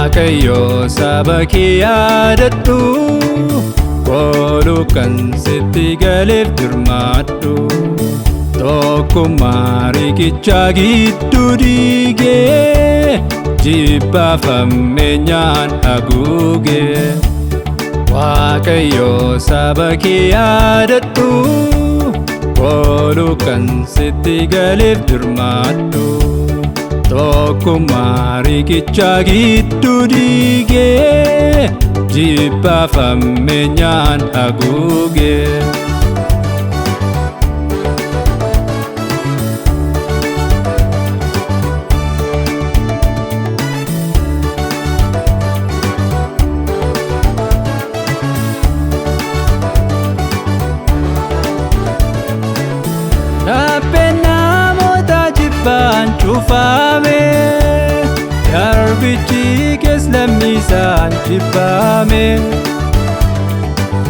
Waaqayyo saba kee yaadadhu, kooluu kan sitti galeef dirmadhu. Tokkummaa riqichaa gidduu diigee, jibbaaf hammeenyaan haguugee. Waaqayyo saba kee yaadadhu, kooluu kan sitti galeef dirmadhu. Tokkummaa riqichaa gidduu diigee, jibbaaf hammeenyaan haguugee. Dhaabbiin namoota jibbaan cufame, garbichi kees lammiisaan jibbame.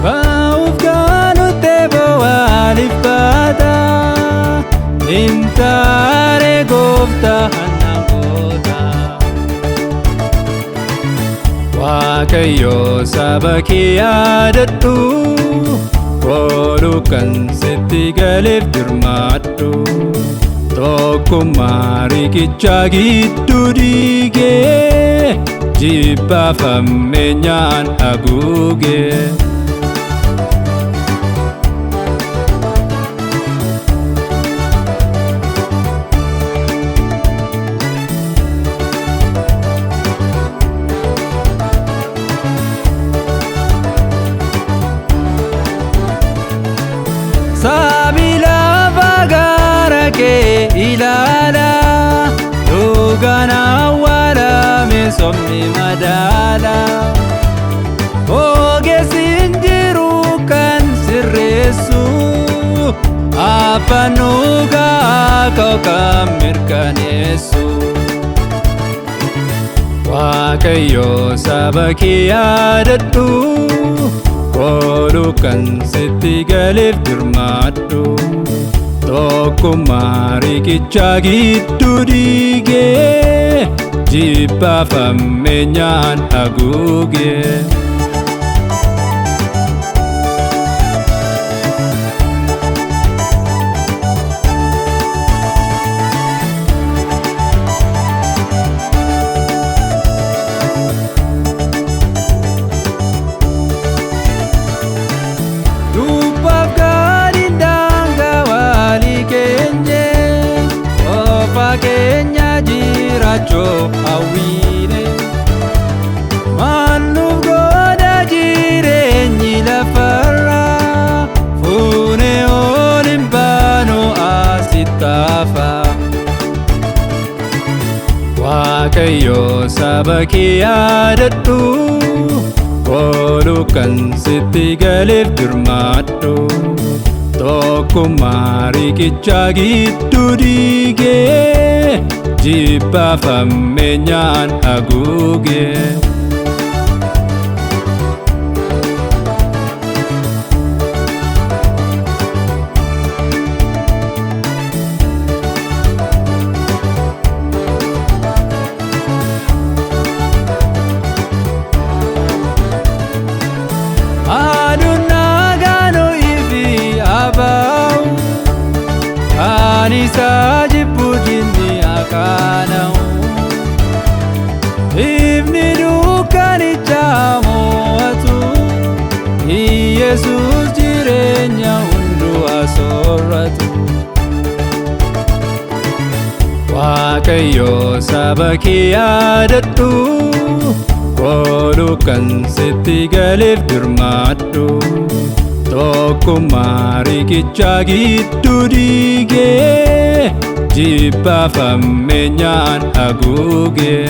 Ba'uuf gaanutti bo'aaliif baata, hin taane gooftaan namoota. Waaqayyo saba kee yaadadhu, kooluu kan sitti galeef dirmadhu. Tokkummaa riqichaa gidduu diigee, jibbaaf hammeenyaan haguugee. Sabi lafa gara kee ilaala, dhugaan awwaalame sobni madaala. Ogeessi hin jiru kan sirreessu, abbaan dhugaa ka'u kan mirkaneessu. Waaqayyo saba kee yaadadhu, kooluu kan sitti galeef dirmadhu. Tokkummaa riqichaa gidduu diigee, jibbaaf hammeenyaan haguugee. Keenya jiraachuu hawwiine, maalnuuf gooda jireenyi lafarraa. Fuunee ol hin baanu asitti hafa. Waaqayyo saba kee yaadadhu, kooluu kan sitti galeef dirmadhu. Tokkummaa riqichaa gidduu diigee, jibbaaf hammeenyaan haguugee. Isa jibbudinni akaanaa'u, ifni dukkanicha mo'atu. Yesuus jireenya hundumaa soorratu. Waaqayyo saba kee yaadadhu, kooluu kan sitti galeef dirmadhu. Tokkummaa riqichaa gidduu diigee, jibbaaf hammeenyaan haguugee.